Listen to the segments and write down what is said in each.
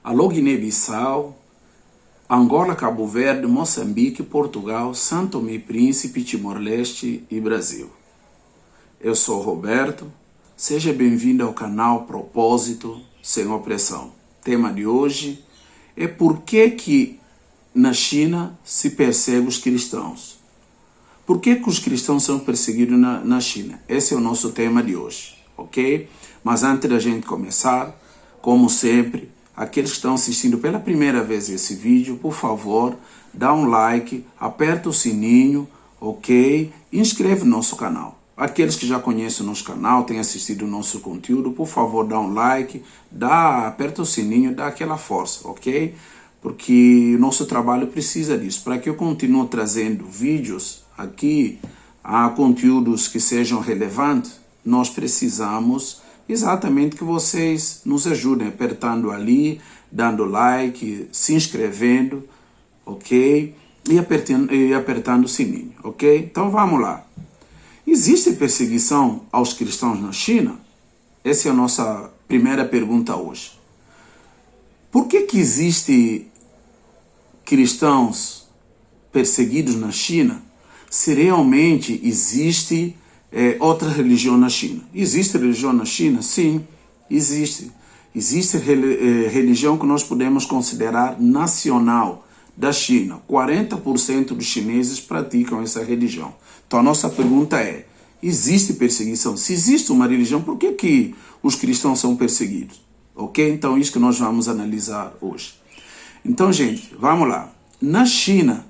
Alô, Guiné-Bissau, Angola, Cabo Verde, Moçambique, Portugal, São Tomé e Príncipe, Timor-Leste e Brasil. Eu sou Roberto, seja bem-vindo ao canal Propósito Sem Opressão. Tema de hoje é por que na China se persegue os cristãos. Por que os cristãos são perseguidos na China? Esse é o nosso tema de hoje, ok? Mas antes da gente começar, como sempre, aqueles que estão assistindo pela primeira vez esse vídeo, por favor, dá um like, aperta o sininho, ok? E inscreve no nosso canal. Aqueles que já conhecem o nosso canal, têm assistido o nosso conteúdo, por favor, dá um like, aperta o sininho, dá aquela força, ok? Porque o nosso trabalho precisa disso. Para que eu continue trazendo vídeos aqui, conteúdos que sejam relevantes, nós precisamos exatamente que vocês nos ajudem, apertando ali, dando like, se inscrevendo, ok? E apertando o sininho, ok? Então vamos lá. Existe perseguição aos cristãos na China? Essa é a nossa primeira pergunta hoje. Por que existe cristãos perseguidos na China se realmente existe outra religião na China? Existe religião na China? Sim, existe. Existe religião que nós podemos considerar nacional da China. 40% dos chineses praticam essa religião. Então a nossa pergunta é, existe perseguição? Se existe uma religião, por que os cristãos são perseguidos? Ok? Então isso que nós vamos analisar hoje. Então, gente, vamos lá. Na China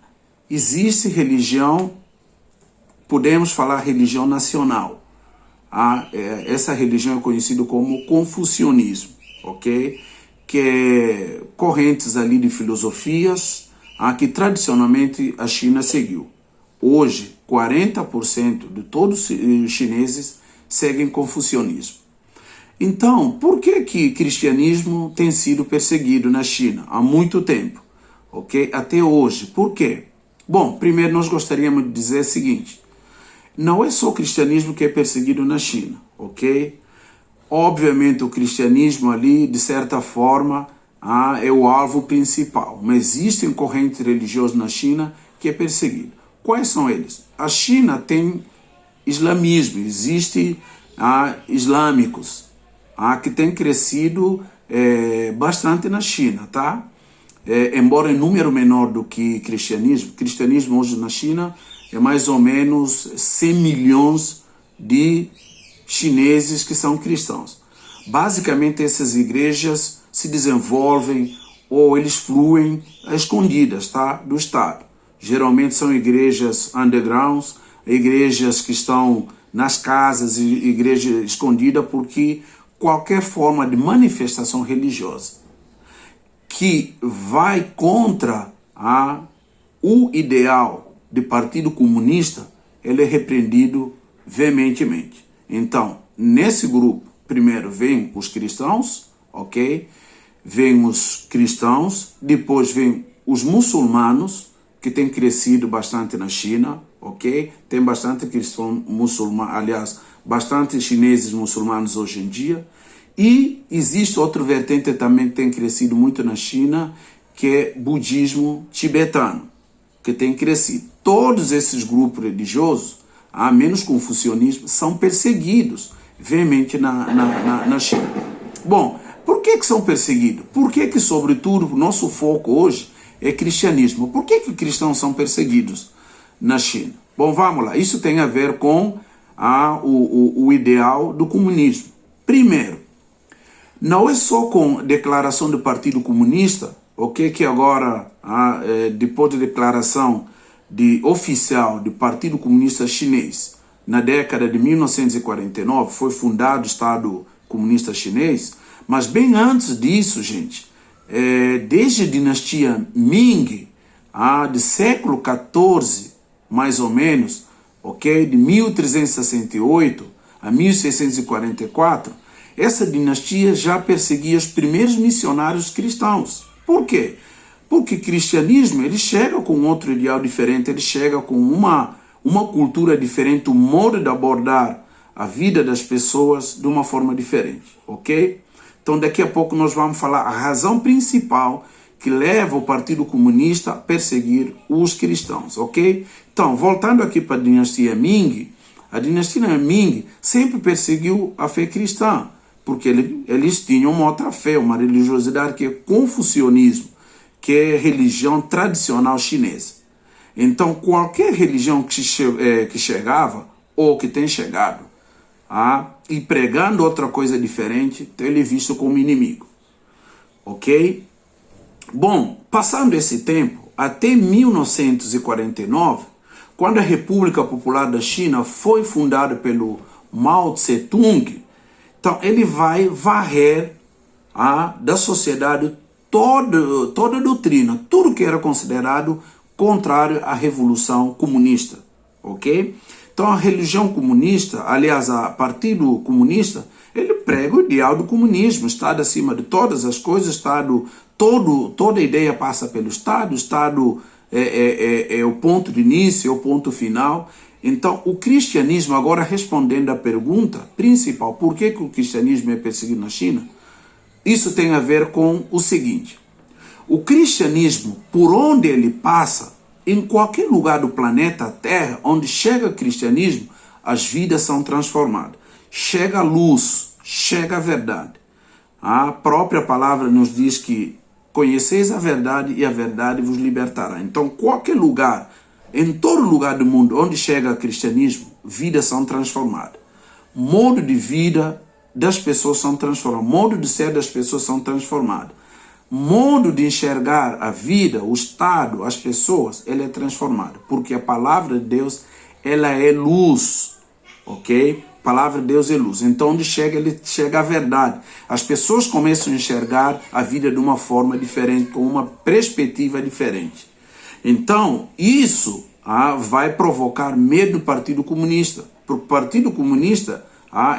existe religião, podemos falar religião nacional. Essa religião é conhecida como confucionismo, ok? Que é correntes ali de filosofias que tradicionalmente a China seguiu. Hoje, 40% de todos os chineses seguem confucionismo. Então, por que cristianismo tem sido perseguido na China há muito tempo? Ok? Até hoje. Por quê? Bom, primeiro nós gostaríamos de dizer o seguinte. Não é só o cristianismo que é perseguido na China, ok? Obviamente o cristianismo ali, de certa forma, é o alvo principal. Mas existem correntes religiosas na China que é perseguido. Quais são eles? A China tem islamismo, existe islâmicos que têm crescido bastante na China, tá? Embora em número menor do que cristianismo hoje na China é mais ou menos 100 milhões de chineses que são cristãos. Basicamente essas igrejas se desenvolvem ou eles fluem escondidas, tá? Do Estado. Geralmente são igrejas undergrounds, igrejas que estão nas casas, igreja escondida, porque qualquer forma de manifestação religiosa que vai contra o ideal do Partido Comunista, ele é repreendido veementemente. Então, nesse grupo, primeiro vem os cristãos, ok? Vem os cristãos, depois vem os muçulmanos, que tem crescido bastante na China, ok? Tem bastante cristão muçulmano, aliás, bastante chineses muçulmanos hoje em dia. E existe outro vertente também que tem crescido muito na China, que é budismo tibetano, que tem crescido. Todos esses grupos religiosos, menos confucionismo, são perseguidos veemente na China. Bom, por que são perseguidos? Por que sobretudo, o nosso foco hoje é cristianismo? Por que cristãos são perseguidos na China? Bom, vamos lá. Isso tem a ver com o ideal do comunismo. Primeiro, não é só com declaração do Partido Comunista, ok, que agora, depois da declaração oficial do Partido Comunista Chinês, na década de 1949, foi fundado o Estado Comunista Chinês, mas bem antes disso, gente, desde a dinastia Ming, do século XIV, mais ou menos, ok, de 1368 a 1644, essa dinastia já perseguia os primeiros missionários cristãos. Por quê? Porque o cristianismo ele chega com outro ideal diferente, ele chega com uma cultura diferente, um modo de abordar a vida das pessoas de uma forma diferente, ok? Então daqui a pouco nós vamos falar a razão principal que leva o Partido Comunista a perseguir os cristãos, ok? Então, voltando aqui para a dinastia Ming, a dinastia Ming sempre perseguiu a fé cristã, porque eles tinham uma outra fé, uma religiosidade que é confucionismo, que é religião tradicional chinesa. Então, qualquer religião que chegava, ou que tem chegado, e pregando outra coisa diferente, então ele é visto como inimigo. Ok? Bom, passando esse tempo, até 1949, quando a República Popular da China foi fundada pelo Mao Tse-tung, então ele vai varrer da sociedade toda a doutrina, tudo que era considerado contrário à Revolução Comunista, ok? Então a religião comunista, aliás, o Partido Comunista, ele prega o ideal do comunismo, Estado acima de todas as coisas, Estado, toda ideia passa pelo Estado, o Estado é o ponto de início, é o ponto final. Então o cristianismo, agora respondendo à pergunta principal, por que o cristianismo é perseguido na China? Isso tem a ver com o seguinte: o cristianismo, por onde ele passa, em qualquer lugar do planeta Terra, onde chega o cristianismo, as vidas são transformadas. Chega a luz, chega a verdade. A própria palavra nos diz que conheceis a verdade e a verdade vos libertará. Então, qualquer lugar, em todo lugar do mundo onde chega o cristianismo, vidas são transformadas. Modo de vida das pessoas são transformados. Modo de ser das pessoas são transformados. Modo de enxergar a vida, o Estado, as pessoas, ele é transformado. Porque a palavra de Deus, ela é luz, ok? A palavra de Deus é luz. Então, onde chega, ele chega a verdade. As pessoas começam a enxergar a vida de uma forma diferente, com uma perspectiva diferente. Então, isso vai provocar medo do Partido Comunista. Porque o Partido Comunista,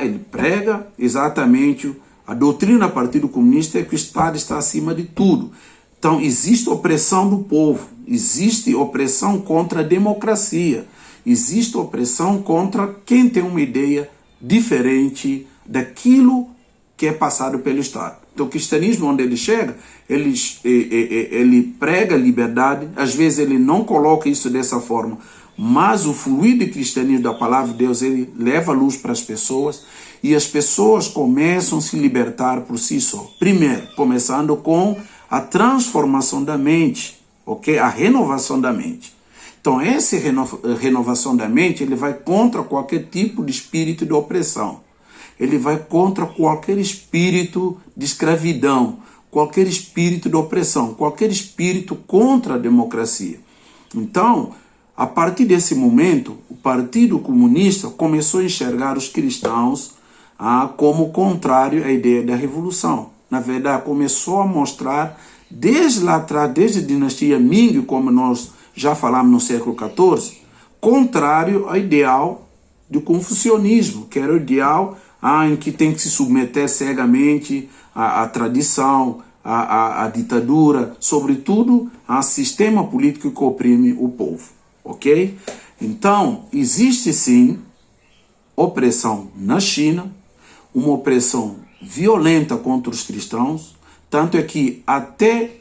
ele prega exatamente a doutrina do Partido Comunista é que o Estado está acima de tudo. Então, existe opressão do povo, existe opressão contra a democracia, existe opressão contra quem tem uma ideia diferente daquilo que é passado pelo Estado. Então, o cristianismo, onde ele chega, ele prega liberdade, às vezes ele não coloca isso dessa forma, mas o fluido cristianismo da palavra de Deus, ele leva a luz para as pessoas e as pessoas começam a se libertar por si só. Primeiro, começando com a transformação da mente, ok? A renovação da mente. Então, essa renovação da mente, ele vai contra qualquer tipo de espírito de opressão. Ele vai contra qualquer espírito de escravidão, qualquer espírito de opressão, qualquer espírito contra a democracia. Então, a partir desse momento, o Partido Comunista começou a enxergar os cristãos como contrário à ideia da revolução. Na verdade, começou a mostrar, desde lá atrás, desde a dinastia Ming, como nós já falamos no século XIV, contrário ao ideal do confucionismo, que era o ideal em que tem que se submeter cegamente à tradição, à ditadura, sobretudo ao sistema político que oprime o povo. Ok? Então, existe sim opressão na China, uma opressão violenta contra os cristãos, tanto é que até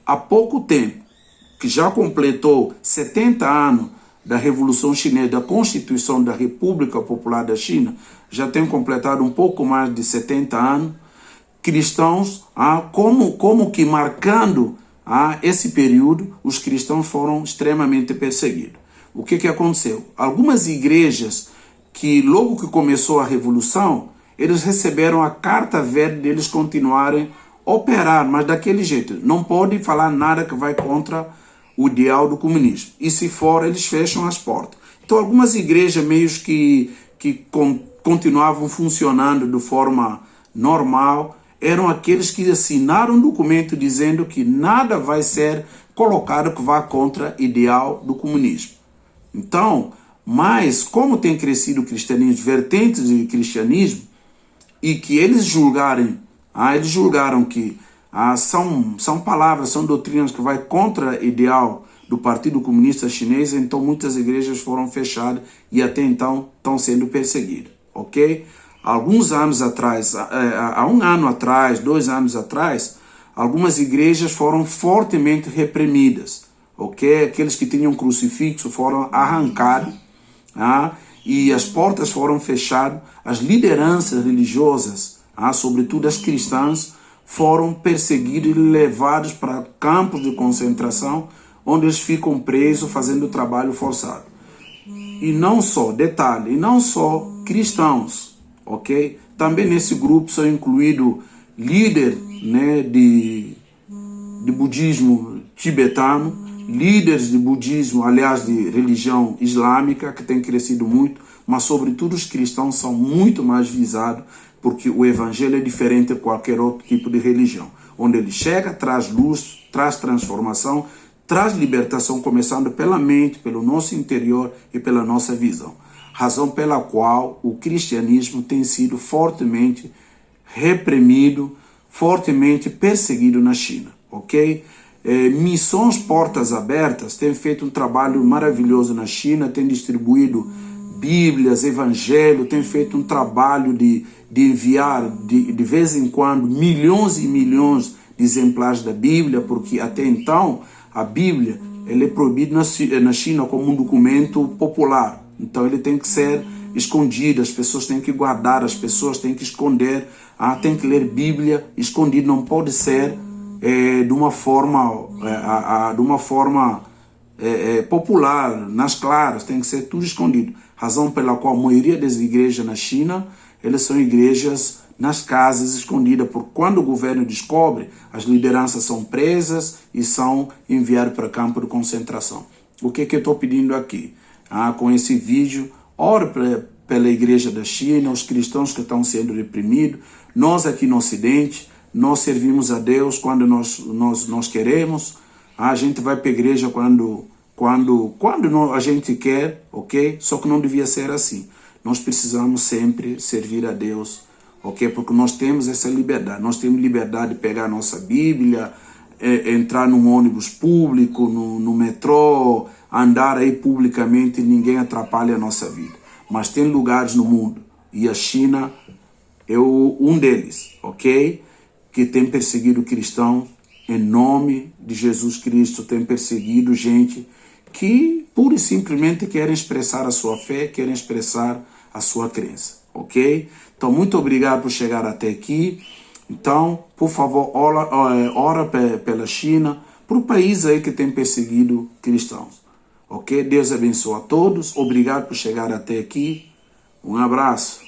há pouco tempo, que já completou 70 anos da Revolução Chinesa, da Constituição da República Popular da China, já tem completado um pouco mais de 70 anos, cristãos, como que marcando esse período, os cristãos foram extremamente perseguidos. O que aconteceu? Algumas igrejas que logo que começou a Revolução, eles receberam a carta verde deles continuarem a operar, mas daquele jeito. Não pode falar nada que vai contra o ideal do comunismo. E se for, eles fecham as portas. Então algumas igrejas meio que continuavam funcionando de forma normal, eram aqueles que assinaram um documento dizendo que nada vai ser colocado que vá contra o ideal do comunismo. Então, mas como tem crescido o cristianismo, vertentes de cristianismo, e que eles julgaram que são palavras, são doutrinas que vai contra o ideal do Partido Comunista Chinês, então muitas igrejas foram fechadas e até então estão sendo perseguidas, ok? alguns anos atrás, há um ano atrás, 2 anos atrás, algumas igrejas foram fortemente reprimidas, ok? Aqueles que tinham crucifixo foram arrancados, e as portas foram fechadas, as lideranças religiosas, sobretudo as cristãs, foram perseguidos e levados para campos de concentração, onde eles ficam presos fazendo trabalho forçado. E não só, detalhe, e não só cristãos, ok? Também nesse grupo são incluídos líderes, né, de budismo tibetano, líderes de budismo, aliás, de religião islâmica, que tem crescido muito, mas sobretudo os cristãos são muito mais visados, porque o evangelho é diferente de qualquer outro tipo de religião. Onde ele chega, traz luz, traz transformação, traz libertação, começando pela mente, pelo nosso interior e pela nossa visão. Razão pela qual o cristianismo tem sido fortemente reprimido, fortemente perseguido na China, ok? Missões Portas Abertas tem feito um trabalho maravilhoso na China, tem distribuído Bíblias, Evangelho, tem feito um trabalho de enviar de vez em quando milhões e milhões de exemplares da Bíblia, porque até então a Bíblia ela é proibida na China como um documento popular. Então ele tem que ser escondido, as pessoas têm que guardar, as pessoas têm que esconder, tem que ler Bíblia escondido, não pode ser de uma forma popular, nas claras, tem que ser tudo escondido. Razão pela qual a maioria das igrejas na China, elas são igrejas nas casas escondidas, porque quando o governo descobre, as lideranças são presas e são enviadas para campo de concentração. O que eu estou pedindo aqui? Com esse vídeo, ore pela igreja da China, os cristãos que estão sendo reprimidos. Nós aqui no Ocidente, nós servimos a Deus quando nós queremos. A gente vai para a igreja quando a gente quer, ok? Só que não devia ser assim. Nós precisamos sempre servir a Deus, ok? Porque nós temos essa liberdade. Nós temos liberdade de pegar a nossa Bíblia, entrar num ônibus público, no metrô, andar aí publicamente, ninguém atrapalha a nossa vida. Mas tem lugares no mundo, e a China é um deles, ok? Que tem perseguido cristãos em nome de Jesus Cristo, tem perseguido gente que pura e simplesmente querem expressar a sua fé, querem expressar a sua crença, ok? Então, muito obrigado por chegar até aqui. Então, por favor, ora pela China, para o país aí que tem perseguido cristãos, ok? Deus abençoe a todos, obrigado por chegar até aqui, um abraço.